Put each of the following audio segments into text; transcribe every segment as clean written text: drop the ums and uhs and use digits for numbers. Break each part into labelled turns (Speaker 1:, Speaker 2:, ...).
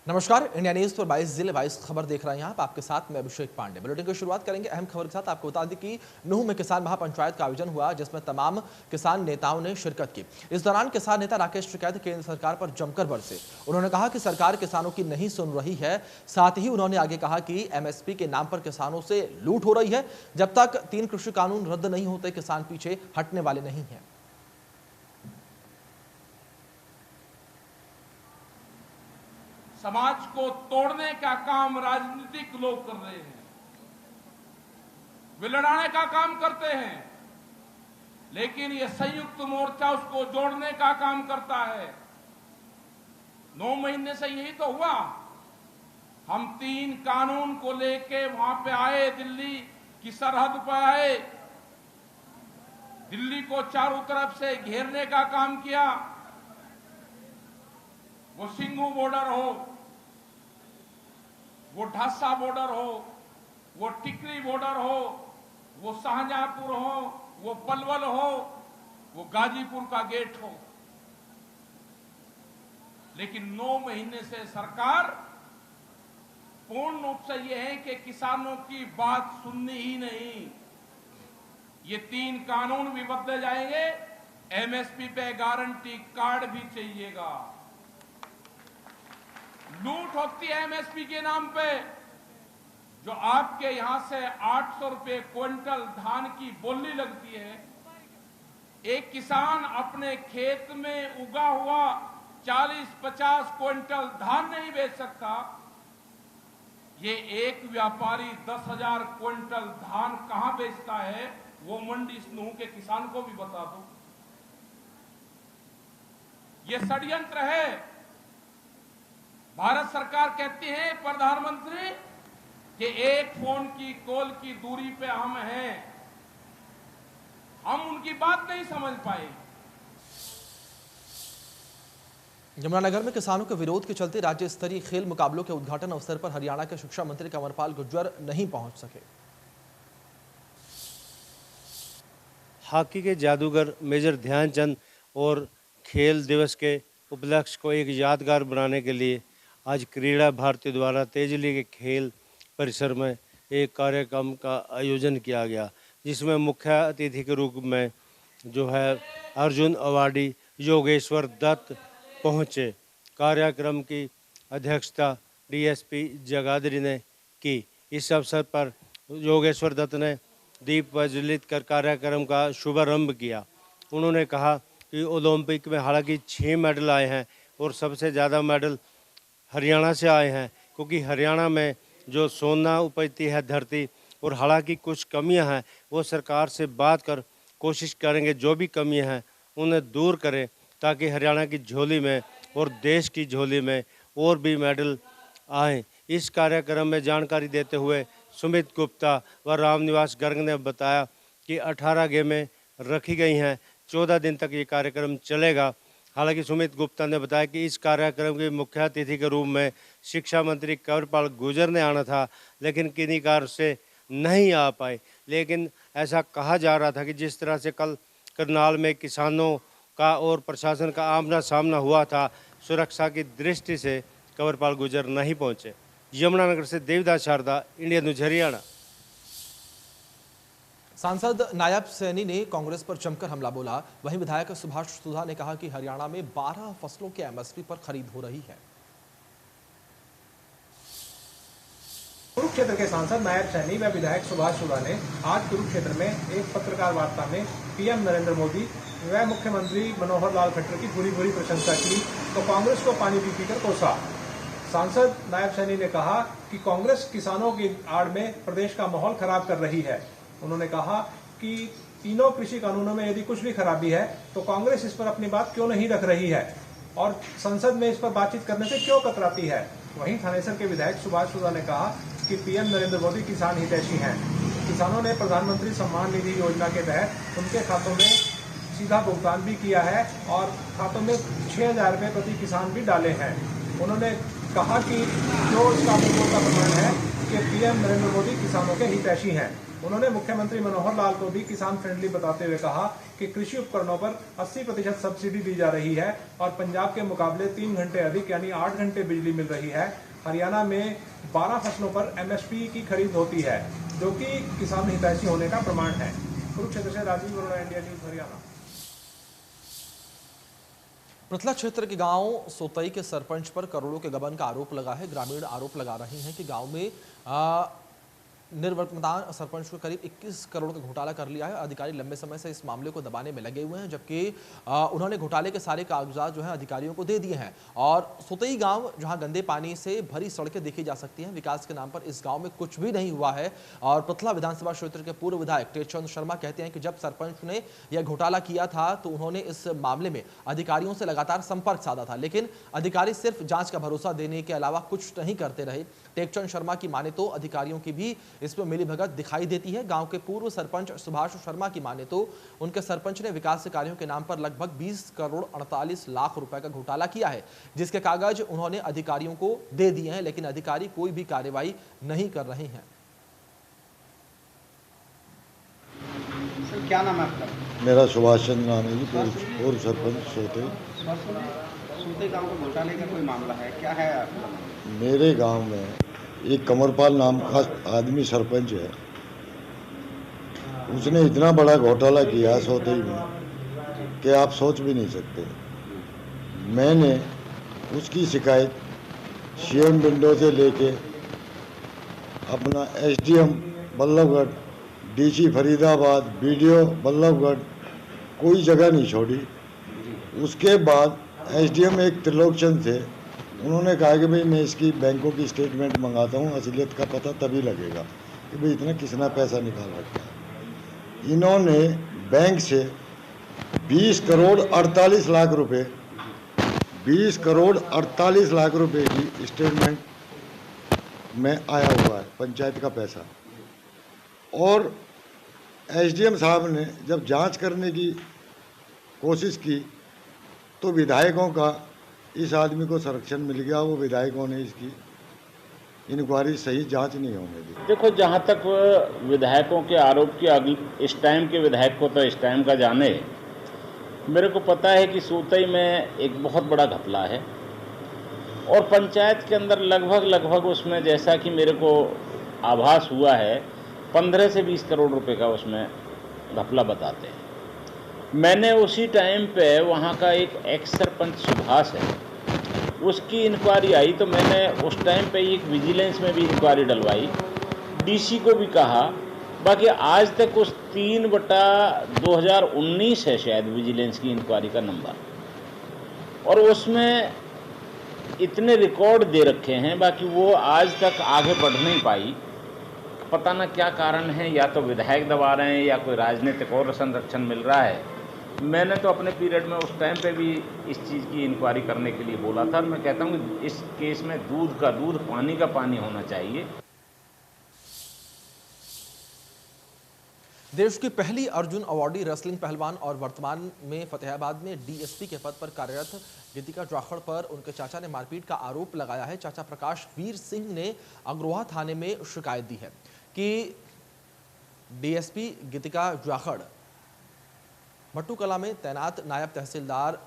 Speaker 1: नमस्कार, India news पर 22 जिले 22 खबर देख रहे हैं आप। आपके साथ मैं अभिषेक पांडे। बुलेटिन की शुरुआत करेंगे अहम खबर के साथ। आपको बता दें कि नूह में किसान महापंचायत का आयोजन हुआ, जिसमें तमाम किसान नेताओं ने शिरकत की। इस दौरान किसान नेता राकेश टिकैत केंद्र सरकार पर जमकर बरसे। उन्होंने कहा कि सरकार किसानों की नहीं सुन रही है। साथ ही उन्होंने आगे कहा कि एमएसपी के नाम पर किसानों से लूट हो रही है। जब तक 3 कृषि कानून रद्द नहीं होते, किसान पीछे हटने वाले नहीं हैं।
Speaker 2: समाज को तोड़ने का काम राजनीतिक लोग कर रहे हैं, वे लड़ाने का काम करते हैं, लेकिन ये संयुक्त मोर्चा उसको जोड़ने का काम करता है। 9 महीने से यही तो हुआ। हम 3 कानून को लेके वहां पे आए, दिल्ली की सरहद पर आए, दिल्ली को चारों तरफ से घेरने का काम किया। वो सिंघू बॉर्डर हो, वो ढासा बॉर्डर हो, वो टिकरी बॉर्डर हो, वो शाहजहांपुर हो, वो पलवल हो, वो गाजीपुर का गेट हो। लेकिन 9 महीने से सरकार पूर्ण रूप से ये है कि किसानों की बात सुननी ही नहीं। ये 3 कानून भी बदले जाएंगे, एमएसपी पे गारंटी कार्ड भी चाहिएगा। लूट होती है एमएसपी के नाम पे। जो आपके यहां से 800 रुपए क्विंटल धान की बोली लगती है, एक किसान अपने खेत में उगा हुआ 40-50 क्विंटल धान नहीं बेच सकता। ये एक व्यापारी 10,000 क्विंटल धान कहां बेचता है, वो मंडी नूह के किसान को भी बता दो। ये षड्यंत्र है। भारत सरकार कहती है प्रधानमंत्री कि एक फोन की कॉल की दूरी पे हम हैं, हम उनकी बात नहीं समझ पाए।
Speaker 1: यमुनानगर में किसानों के विरोध के चलते राज्य स्तरीय खेल मुकाबलों के उद्घाटन अवसर पर हरियाणा के शिक्षा मंत्री कंवरपाल गुर्जर नहीं पहुंच सके।
Speaker 3: हॉकी के जादूगर मेजर ध्यानचंद और खेल दिवस के उपलक्ष्य को एक यादगार बनाने के लिए आज क्रीड़ा भारती द्वारा तेजली के खेल परिसर में एक कार्यक्रम का आयोजन किया गया, जिसमें मुख्य अतिथि के रूप में जो है अर्जुन अवार्डी योगेश्वर दत्त पहुँचे। कार्यक्रम की अध्यक्षता डीएसपी जगाधरी ने की। इस अवसर पर योगेश्वर दत्त ने दीप प्रज्वलित कर कार्यक्रम का शुभारंभ किया। उन्होंने कहा कि ओलंपिक में हालांकि 6 मेडल आए हैं और सबसे ज़्यादा मेडल हरियाणा से आए हैं, क्योंकि हरियाणा में जो सोना उपजती है धरती, और हालांकि कुछ कमियां हैं, वो सरकार से बात कर कोशिश करेंगे जो भी कमियां हैं उन्हें दूर करें, ताकि हरियाणा की झोली में और देश की झोली में और भी मेडल आएँ। इस कार्यक्रम में जानकारी देते हुए सुमित गुप्ता व रामनिवास गर्ग ने बताया कि 18 गेमें रखी गई हैं, 14 दिन तक ये कार्यक्रम चलेगा। हालांकि सुमित गुप्ता ने बताया कि इस कार्यक्रम के मुख्य अतिथि के रूप में शिक्षा मंत्री कंवरपाल गुर्जर ने आना था, लेकिन किन्हीं कारण से नहीं आ पाए। लेकिन ऐसा कहा जा रहा था कि जिस तरह से कल करनाल में किसानों का और प्रशासन का आमना सामना हुआ था, सुरक्षा की दृष्टि से कंवरपाल गुर्जर नहीं पहुंचे। यमुनानगर से देवदास शारदा, इंडिया न्यूज हरियाणा।
Speaker 1: सांसद नायब सैनी ने कांग्रेस पर जमकर हमला बोला। वहीं विधायक सुभाष सुधा ने कहा कि हरियाणा में 12 फसलों के एमएसपी पर खरीद हो रही है।
Speaker 4: कुरुक्षेत्र के सांसद नायब सैनी व विधायक सुभाष सुधा ने आज कुरुक्षेत्र में एक पत्रकार वार्ता में पीएम नरेंद्र मोदी व मुख्यमंत्री मनोहर लाल खट्टर की पूरी प्रशंसा की, तो कांग्रेस को पानी पी पीकर कोसा। सांसद नायब सैनी ने कहा कि कांग्रेस किसानों की आड़ में प्रदेश का माहौल खराब कर रही है। उन्होंने कहा कि तीनों कृषि कानूनों में यदि कुछ भी खराबी है तो कांग्रेस इस पर अपनी बात क्यों नहीं रख रही है और संसद में इस पर बातचीत करने से क्यों कतराती है। वहीं थानेसर के विधायक सुभाष सुधा ने कहा कि पीएम नरेंद्र मोदी किसान हितैषी हैं। किसानों ने प्रधानमंत्री सम्मान निधि योजना के तहत उनके खातों में सीधा भुगतान भी किया है और खातों में 6,000 रुपये प्रति किसान भी डाले हैं। उन्होंने कहा कि जो इसका का प्रमाण है कि पीएम नरेंद्र मोदी किसानों के हितैषी हैं। उन्होंने मुख्यमंत्री मनोहर लाल को भी किसान फ्रेंडली बताते हुए कहा कि कृषि उपकरणों पर 80% सब्सिडी दी जा रही है और पंजाब के मुकाबले 3 घंटे अधिक यानी 8 घंटे बिजली मिल रही है। हरियाणा में 12 फसलों पर MSP की खरीद होती है, जो कि किसान हितैषी होने का प्रमाण है। कुरुक्षेत्र से राजीव अरोड़ा, इंडिया न्यूज, हरियाणा।
Speaker 1: पृथला क्षेत्र के गांव सोतई के सरपंच पर करोड़ों के गबन का आरोप लगा है। ग्रामीण आरोप लगा रहे हैं कि गांव में निर्वर्तमान सरपंच को करीब 21 करोड़ का घोटाला कर लिया है। अधिकारी लंबे समय से इस मामले को दबाने में लगे हुए हैं, जबकि उन्होंने घोटाले के सारे कागजात जो हैं अधिकारियों को दे दिए हैं। और सोतई गांव जहां गंदे पानी से भरी सड़कें देखी जा सकती हैं, विकास के नाम पर इस गांव में कुछ भी नहीं हुआ है। और पृथला विधानसभा क्षेत्र के पूर्व विधायक टेजचंद शर्मा कहते हैं कि जब सरपंच ने यह घोटाला किया था तो उन्होंने इस मामले में अधिकारियों से लगातार संपर्क साधा था, लेकिन अधिकारी सिर्फ जांच का भरोसा देने के अलावा कुछ नहीं करते रहे। टेजचंद शर्मा की माने तो अधिकारियों की भी इसमें मिलीभगत दिखाई देती है। गांव के पूर्व सरपंच सुभाष शर्मा की माने तो उनके सरपंच ने विकास कार्यों के नाम पर लगभग 20 करोड़ 48 लाख रुपए का घोटाला किया है, जिसके कागज उन्होंने अधिकारियों को दे दिए हैं, लेकिन अधिकारी कोई भी कार्रवाई नहीं कर रहे हैं।
Speaker 5: सर, क्या नाम है आपका?
Speaker 6: मेरा सुभाष चंद्र नाम है जी, पूर्व सरपंच सोते।
Speaker 5: सोते गांव के घोटाले का कोई मामला है, क्या है आपका?
Speaker 6: मेरे गांव में एक कमरपाल नाम का आदमी सरपंच है, उसने इतना बड़ा घोटाला किया सोते में कि आप सोच भी नहीं सकते। मैंने उसकी शिकायत CM विंडो से लेके अपना SDM Ballabhgarh, DC Faridabad, BDO Ballabhgarh, कोई जगह नहीं छोड़ी। उसके बाद SDM एक त्रिलोकचंद थे, उन्होंने कहा कि भाई मैं इसकी बैंकों की स्टेटमेंट मंगाता हूँ, असलियत का पता तभी लगेगा कि भाई इतना किसना पैसा निकाल रखा है। इन्होंने बैंक से 20 करोड़ 48 लाख रुपए 20 करोड़ 48 लाख रुपए की स्टेटमेंट में आया हुआ है, पंचायत का पैसा। और SDM साहब ने जब जांच करने की कोशिश की तो विधायकों का इस आदमी को संरक्षण मिल गया। वो विधायकों ने इसकी इंक्वायरी सही जांच नहीं होने दी।
Speaker 7: देखो, जहाँ तक विधायकों के आरोप की, इस टाइम के विधायक को तो इस टाइम का जाने, मेरे को पता है कि सोतई में एक बहुत बड़ा घपला है और पंचायत के अंदर लगभग उसमें, जैसा कि मेरे को आभास हुआ है, 15 से 20 करोड़ रुपए का उसमें घपला बताते हैं। मैंने उसी टाइम पे वहाँ का एक एक्स सरपंच सुभाष है, उसकी इंक्वायरी आई तो मैंने उस टाइम पे एक विजिलेंस में भी इंक्वायरी डलवाई, DC को भी कहा। बाकी आज तक उस 3/2019 है शायद विजिलेंस की इंक्वायरी का नंबर, और उसमें इतने रिकॉर्ड दे रखे हैं, बाकी वो आज तक आगे बढ़ नहीं पाई। पता ना क्या कारण है, या तो विधायक दबा रहे हैं या कोई राजनीतिक और संरक्षण मिल रहा है। मैंने तो अपने पीरियड में उस टाइम पे भी इस चीज़ की इंक्वायरी करने के लिए बोला था, और मैं कहता हूँ कि इस केस में दूध का दूध, पानी का पानी होना चाहिए।
Speaker 1: देश की पहली अर्जुन अवार्डी रेसलिंग पहलवान और वर्तमान में फतेहाबाद में DSP के पद पर कार्यरत गीतिका जाखड़ पर उनके चाचा ने मारपीट का आरोप लगाया है। चाचा प्रकाश वीर सिंह ने अग्रोहा थाने में शिकायत दी है कि DSP गीतिका जाखड़ मट्टू कला में तैनात नायब तहसीलदार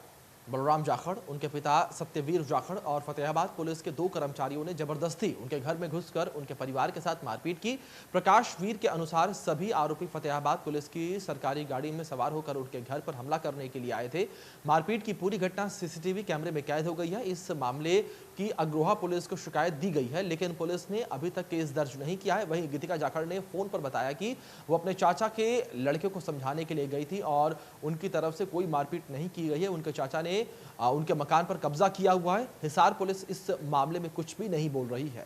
Speaker 1: बलराम जाखड़, उनके पिता सत्यवीर जाखड़ और फतेहाबाद पुलिस के 2 कर्मचारियों ने जबरदस्ती उनके घर में घुसकर उनके परिवार के साथ मारपीट की। प्रकाश वीर के अनुसार सभी आरोपी फतेहाबाद पुलिस की सरकारी गाड़ी में सवार होकर उनके घर पर हमला करने के लिए आए थे। मारपीट की पूरी घटना CCTV कैमरे में कैद हो गई है। इस मामले की अग्रोहा पुलिस को शिकायत दी गई है, लेकिन पुलिस ने अभी तक केस दर्ज नहीं किया है। वहीं गीतिका जाखड़ ने फोन पर बताया कि वो अपने चाचा के लड़के को समझाने के लिए गई थी और उनकी तरफ से कोई मारपीट नहीं की गई है। उनके चाचा ने उनके मकान पर कब्जा किया हुआ है। हिसार पुलिस इस मामले में कुछ भी नहीं बोल रही है।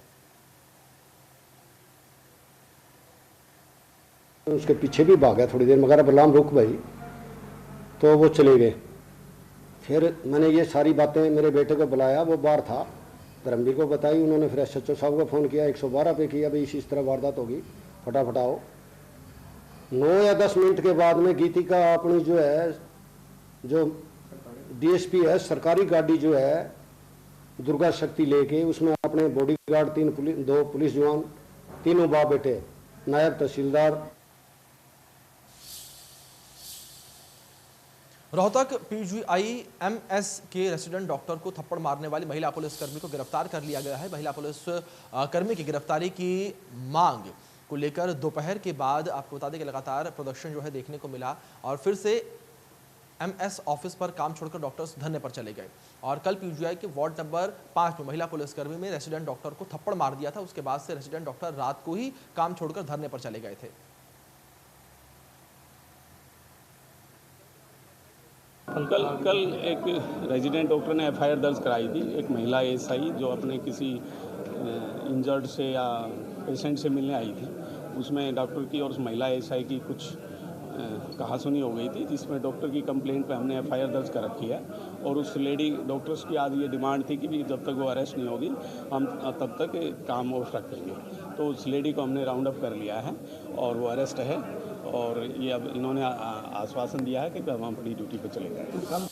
Speaker 8: उसके पीछे भी भागा थोड़ी देर, मगर बलराम रुक भाई, तो वो चले गए। फिर मैंने ये सारी बातें मेरे बेटे को बुलाया, वो बाहर था, धर्मवीर को बताई। उन्होंने फिर SHO साहब को फ़ोन किया, 112 पे किया, भाई इस तरह वारदात होगी, फटाफट आओ। 9 या 10 मिनट के बाद में गीतिका अपनी जो है, जो DSP है, सरकारी गाड़ी जो है दुर्गा शक्ति लेके, उसमें अपने बॉडीगार्ड 2 पुलिस जवान, तीनों बाप बेटे, नायब तहसीलदार
Speaker 1: रोहतक PGI-MS के रेसिडेंट डॉक्टर को थप्पड़ मारने वाली महिला पुलिसकर्मी को गिरफ्तार कर लिया गया है। महिला पुलिस कर्मी की गिरफ्तारी की मांग को लेकर दोपहर के बाद आपको बता दें कि लगातार प्रदर्शन जो है देखने को मिला और फिर से MS ऑफिस पर काम छोड़कर डॉक्टर्स धरने पर चले गए। और कल PGI के वार्ड नंबर 5 में महिला पुलिसकर्मी ने रेसिडेंट डॉक्टर को थप्पड़ मार दिया था। उसके बाद से रेसिडेंट डॉक्टर रात को ही काम छोड़कर धरने पर चले गए थे।
Speaker 9: कल एक रेजिडेंट डॉक्टर ने FIR दर्ज कराई थी। एक महिला SI जो अपने किसी इंजर्ड से या पेशेंट से मिलने आई थी, उसमें डॉक्टर की और उस महिला SI की कुछ कहासुनी हो गई थी, जिसमें डॉक्टर की कंप्लेंट पे हमने FIR दर्ज कर रखी है। और उस लेडी डॉक्टर्स की आज ये डिमांड थी कि भी जब तक वो अरेस्ट नहीं होगी हम तब तक काम ऑफ रखेंगे। तो उस लेडी को हमने राउंड अप कर लिया है और वो अरेस्ट है। और ये अब इन्होंने आश्वासन दिया है कि हम अपनी ड्यूटी पर चले जाएंगे।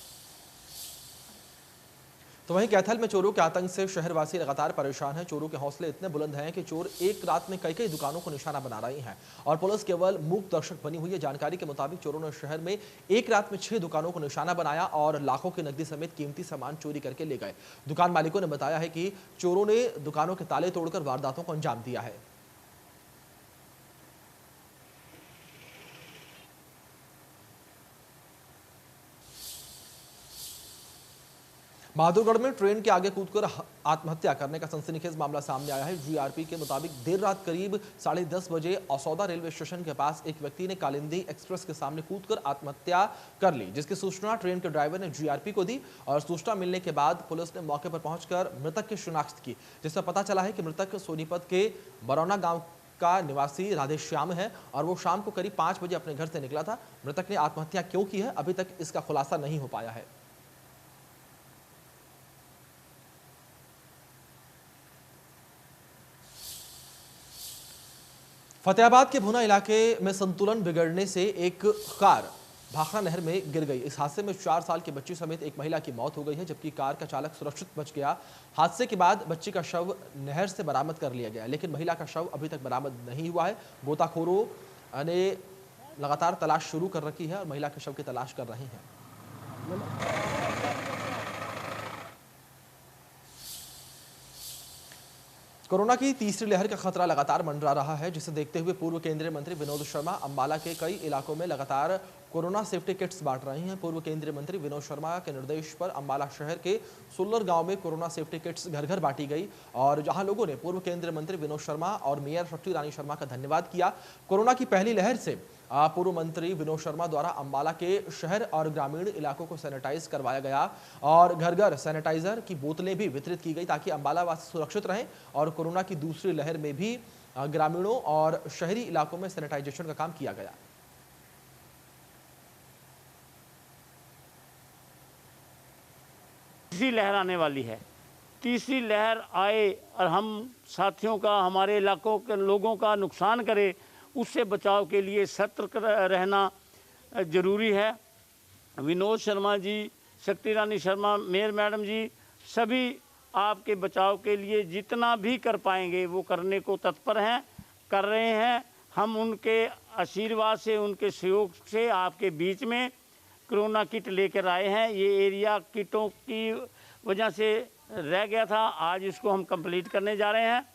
Speaker 1: तो वहीं कैथल में चोरों के आतंक से शहरवासी लगातार परेशान हैं। चोरों के हौसले इतने बुलंद हैं कि चोर एक रात में कई दुकानों को निशाना बना रहे हैं और पुलिस केवल मूक दर्शक बनी हुई है। जानकारी के मुताबिक चोरों ने शहर में एक रात में 6 दुकानों को निशाना बनाया और लाखों की नकदी समेत कीमती सामान चोरी करके ले गए। दुकान मालिकों ने बताया है कि चोरों ने दुकानों के ताले तोड़कर वारदातों को अंजाम दिया है। बहादुरगढ़ में ट्रेन के आगे कूदकर आत्महत्या करने का सनसनीखेज मामला सामने आया है। GRP के मुताबिक देर रात करीब 10:30 बजे औसौदा रेलवे स्टेशन के पास एक व्यक्ति ने कालिंदी एक्सप्रेस के सामने कूदकर आत्महत्या कर ली, जिसकी सूचना ट्रेन के ड्राइवर ने GRP को दी और सूचना मिलने के बाद पुलिस ने मौके पर पहुंचकर मृतक की शिनाख्त की, जिससे पता चला है कि मृतक सोनीपत के बरौना गाँव का निवासी राधेश्याम है और वो शाम को करीब 5 बजे अपने घर से निकला था। मृतक ने आत्महत्या क्यों की है, अभी तक इसका खुलासा नहीं हो पाया है। फतेहाबाद के भुना इलाके में संतुलन बिगड़ने से एक कार भाखड़ा नहर में गिर गई। इस हादसे में 4 साल की बच्ची समेत एक महिला की मौत हो गई है, जबकि कार का चालक सुरक्षित बच गया। हादसे के बाद बच्ची का शव नहर से बरामद कर लिया गया, लेकिन महिला का शव अभी तक बरामद नहीं हुआ है। गोताखोरों ने लगातार तलाश शुरू कर रखी है और महिला के शव की तलाश कर रहे हैं। कोरोना की तीसरी लहर का खतरा लगातार मंडरा रहा है, जिसे देखते हुए पूर्व केंद्रीय मंत्री विनोद शर्मा अंबाला के कई इलाकों में लगातार कोरोना सेफ्टी किट्स बांट रहे हैं। पूर्व केंद्रीय मंत्री विनोद शर्मा के निर्देश पर अंबाला शहर के सुल्लर गांव में कोरोना सेफ्टी किट्स घर घर बांटी गई और जहां लोगों ने पूर्व केंद्रीय मंत्री विनोद शर्मा और मेयर शक्ति रानी शर्मा का धन्यवाद किया। कोरोना की पहली लहर से पूर्व मंत्री विनोद शर्मा द्वारा अंबाला के शहर और ग्रामीण इलाकों को सैनिटाइज करवाया गया और घर घर सैनिटाइजर की बोतलें भी वितरित की गई ताकि अंबाला वासी सुरक्षित रहें। और कोरोना की दूसरी लहर में भी ग्रामीणों और शहरी इलाकों में सैनिटाइजेशन का काम किया गया।
Speaker 10: तीसरी लहर आने वाली है। तीसरी लहर आए और हम साथियों का, हमारे इलाकों के लोगों का नुकसान करे, उससे बचाव के लिए सतर्क रहना जरूरी है। विनोद शर्मा जी, शक्ति रानी शर्मा, मेयर मैडम जी, सभी आपके बचाव के लिए जितना भी कर पाएंगे वो करने को तत्पर हैं, कर रहे हैं। हम उनके आशीर्वाद से, उनके सहयोग से आपके बीच में कोरोना किट लेकर आए हैं। ये एरिया किटों की वजह से रह गया था, आज इसको हम कंप्लीट करने जा रहे हैं।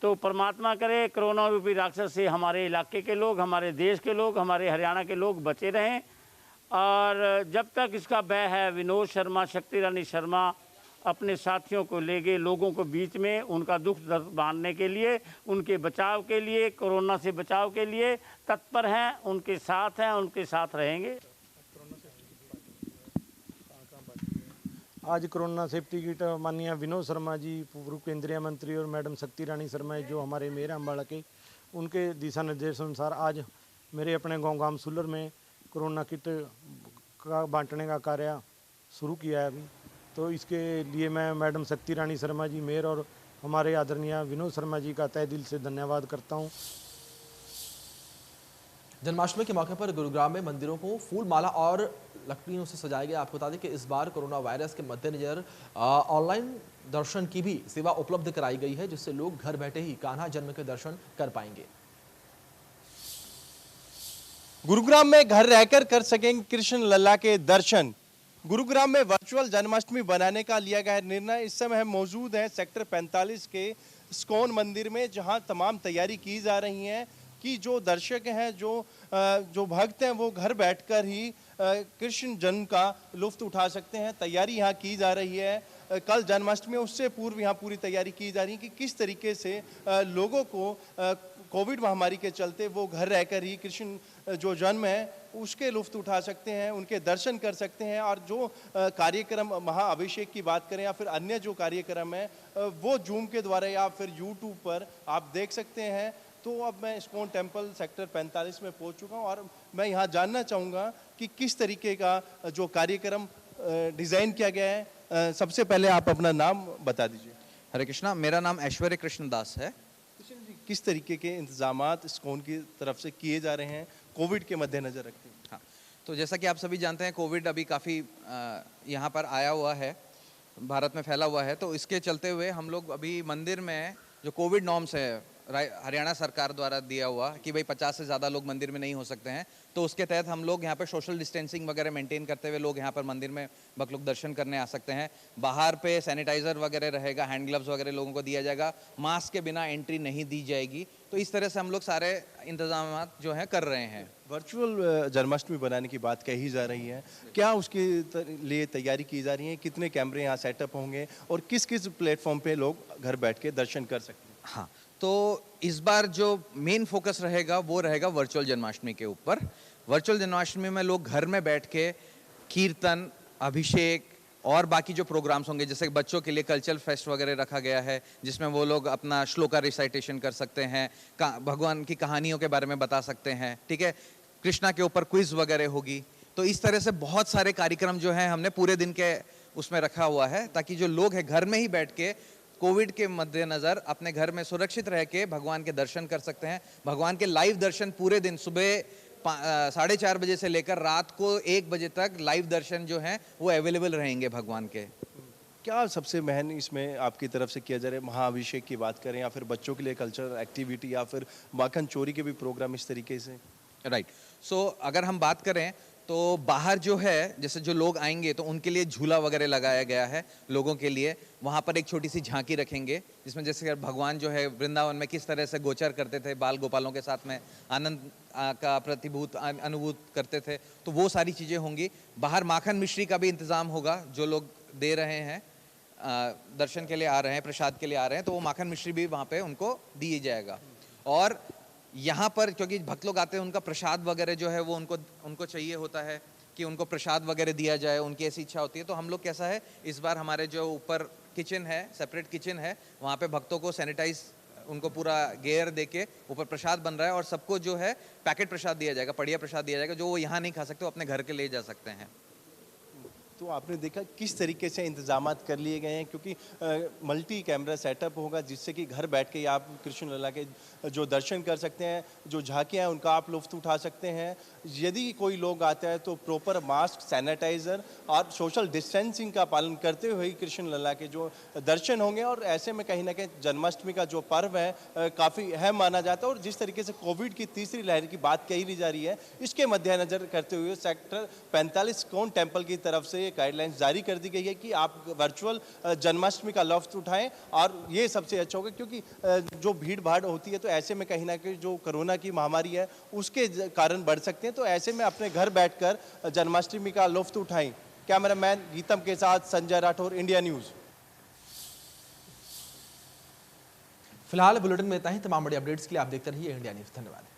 Speaker 10: तो परमात्मा करे कोरोना रूपी राक्षस से हमारे इलाके के लोग, हमारे देश के लोग, हमारे हरियाणा के लोग बचे रहें। और जब तक इसका भय है, विनोद शर्मा, शक्ति रानी शर्मा अपने साथियों को ले गए लोगों को बीच में, उनका दुख दर्द बांटने के लिए, उनके बचाव के लिए, कोरोना से बचाव के लिए तत्पर हैं, उनके साथ हैं, उनके साथ रहेंगे।
Speaker 11: आज कोरोना सेफ्टी किट माननीय विनोद शर्मा जी, पूर्व केंद्रीय मंत्री, और मैडम शक्ति रानी शर्मा जो हमारे मेयर अम्बाड़ा के, उनके दिशा निर्देश अनुसार आज मेरे अपने गांव सुल्लर में कोरोना किट का बांटने का कार्य शुरू किया है अभी। तो इसके लिए मैं मैडम शक्ति रानी शर्मा जी, मेयर, और हमारे आदरणीय विनोद शर्मा जी का तहे दिल से धन्यवाद करता हूँ।
Speaker 1: जन्माष्टमी के मौके पर गुरुग्राम में मंदिरों को फूल माला और लकड़ियों से सजाया गया। आपको बता दें कि इस बार कोरोना वायरस के मद्देनजर ऑनलाइन दर्शन की भी सेवा उपलब्ध कराई गई है, जिससे लोग घर बैठे ही कान्हा जन्म के दर्शन कर पाएंगे।
Speaker 12: गुरुग्राम में घर रहकर कर सकेंगे कृष्ण लल्ला के दर्शन। गुरुग्राम में वर्चुअल जन्माष्टमी बनाने का लिया गया निर्णय। इस समय हम मौजूद हैं सेक्टर 45 के इस्कॉन मंदिर में, जहां तमाम तैयारी की जा रही है कि जो दर्शक हैं, जो भक्त हैं, वो घर बैठकर ही कृष्ण जन्म का लुत्फ उठा सकते हैं। तैयारी यहाँ की जा रही है। कल जन्माष्टमी, उससे पूर्व यहाँ पूरी तैयारी की जा रही है कि किस तरीके से लोगों को कोविड महामारी के चलते वो घर रहकर ही कृष्ण जो जन्म है उसके लुत्फ उठा सकते हैं, उनके दर्शन कर सकते हैं। और जो कार्यक्रम महाअभिषेक की बात करें या फिर अन्य जो कार्यक्रम है वो जूम के द्वारा या फिर यूट्यूब पर आप देख सकते हैं। तो अब मैं इस्कॉन टेम्पल सेक्टर 45 में पहुंच चुका हूं और मैं यहां जानना चाहूँगा कि किस तरीके का जो कार्यक्रम डिज़ाइन किया गया है। सबसे पहले आप अपना नाम बता दीजिए।
Speaker 13: हरे कृष्णा, मेरा नाम ऐश्वर्य कृष्ण दास है।
Speaker 12: किस तरीके के इंतजामात इस्कॉन की तरफ से किए जा रहे हैं कोविड के मद्देनजर रखते हैं?
Speaker 13: हाँ, तो जैसा कि आप सभी जानते हैं, कोविड अभी काफ़ी यहाँ पर आया हुआ है, भारत में फैला हुआ है। तो इसके चलते हुए हम लोग अभी मंदिर में जो कोविड नॉर्म्स है हरियाणा सरकार द्वारा दिया हुआ कि भाई 50 से ज़्यादा लोग मंदिर में नहीं हो सकते हैं, तो उसके तहत हम लोग यहाँ पे सोशल डिस्टेंसिंग वगैरह मेंटेन करते हुए लोग यहाँ पर मंदिर में भक्त लोग दर्शन करने आ सकते हैं। बाहर पे सैनिटाइज़र वगैरह रहेगा, हैंड ग्लव्स वगैरह लोगों को दिया जाएगा, मास्क के बिना एंट्री नहीं दी जाएगी। तो इस तरह से हम लोग सारे इंतजाम जो हैं कर रहे हैं।
Speaker 12: वर्चुअल जन्माष्टमी बनाने की बात कही जा रही है, क्या उसके लिए तैयारी की जा रही है? कितने कैमरे यहाँ सेटअप होंगे और किस किस प्लेटफॉर्म पे लोग घर बैठ के दर्शन कर सकते हैं?
Speaker 13: हाँ, तो इस बार जो मेन फोकस रहेगा वो रहेगा वर्चुअल जन्माष्टमी के ऊपर। वर्चुअल जन्माष्टमी में लोग घर में बैठ के कीर्तन, अभिषेक और बाकी जो प्रोग्राम्स होंगे, जैसे बच्चों के लिए कल्चरल फेस्ट वगैरह रखा गया है जिसमें वो लोग अपना श्लोका रिसाइटेशन कर सकते हैं, भगवान की कहानियों के बारे में बता सकते हैं, ठीक है। कृष्णा के ऊपर क्विज वगैरह होगी। तो इस तरह से बहुत सारे कार्यक्रम जो हैं हमने पूरे दिन के उसमें रखा हुआ है, ताकि जो लोग हैं घर में ही बैठ के कोविड के मद्देनजर अपने घर में सुरक्षित रह के भगवान के दर्शन कर सकते हैं। भगवान के लाइव दर्शन पूरे दिन सुबह 4:30 बजे से लेकर रात को 1 बजे तक लाइव दर्शन जो हैं वो अवेलेबल रहेंगे भगवान के।
Speaker 12: क्या सबसे महन इसमें आपकी तरफ से किया जा रहा है? महाअभिषेक की बात करें या फिर बच्चों के लिए कल्चरल एक्टिविटी या फिर माखन चोरी के भी प्रोग्राम इस तरीके से?
Speaker 13: राइट। सो अगर हम बात करें तो बाहर जो है, जैसे जो लोग आएंगे तो उनके लिए झूला वगैरह लगाया गया है लोगों के लिए। वहाँ पर एक छोटी सी झांकी रखेंगे जिसमें जैसे भगवान जो है वृंदावन में किस तरह से गोचर करते थे, बाल गोपालों के साथ में आनंद का प्रतिभूत अनुभूत करते थे, तो वो सारी चीज़ें होंगी। बाहर माखन मिश्री का भी इंतज़ाम होगा। जो लोग दे रहे हैं, दर्शन के लिए आ रहे हैं, प्रसाद के लिए आ रहे हैं, तो वो माखन मिश्री भी वहाँ पर उनको दिया जाएगा। और यहाँ पर क्योंकि भक्त लोग आते हैं, उनका प्रसाद वगैरह जो है वो उनको चाहिए होता है कि उनको प्रसाद वगैरह दिया जाए, उनकी ऐसी इच्छा होती है। तो हम लोग कैसा है, इस बार हमारे जो ऊपर किचन है, सेपरेट किचन है, वहाँ पे भक्तों को सैनिटाइज, उनको पूरा गेयर देके ऊपर प्रसाद बन रहा है और सबको जो है पैकेट प्रसाद दिया जाएगा, बढ़िया प्रसाद दिया जाएगा, जो वो यहाँ नहीं खा सकते, वो अपने घर के ले जा सकते हैं।
Speaker 12: तो आपने देखा किस तरीके से इंतजामात कर लिए गए हैं, क्योंकि मल्टी कैमरा सेटअप होगा जिससे कि घर बैठ के आप कृष्ण लला के जो दर्शन कर सकते हैं, जो झांकियाँ हैं उनका आप लुत्फ उठा सकते हैं। यदि कोई लोग आता है तो प्रॉपर मास्क, सैनिटाइज़र और सोशल डिस्टेंसिंग का पालन करते हुए कृष्ण लला के जो दर्शन होंगे। और ऐसे में कहीं ना कहीं जन्माष्टमी का जो पर्व है काफ़ी अहम माना जाता है। और जिस तरीके से कोविड की तीसरी लहर की बात कही जा रही है, इसके मद्देनजर करते हुए सेक्टर 45 इस्कॉन टेम्पल की तरफ से गाइडलाइंस जारी कर दी गई है कि आप वर्चुअल जन्माष्टमी का लुत्फ उठाएं। और ये सबसे अच्छा होगा, क्योंकि जो भीड़ भाड़ होती है तो ऐसे में कहीं ना कहीं जो कोरोना की महामारी है उसके कारण बढ़ सकते हैं। तो ऐसे में अपने घर बैठकर जन्माष्टमी का लुत्फ उठाएं। कैमरामैन गीतम के साथ संजय राठौर, इंडिया न्यूज़।
Speaker 1: फिलहाल बुलेटिन में इतना ही। तमाम बड़ी अपडेट्स के लिए आप देखते रहिए इंडिया न्यूज़। धन्यवाद।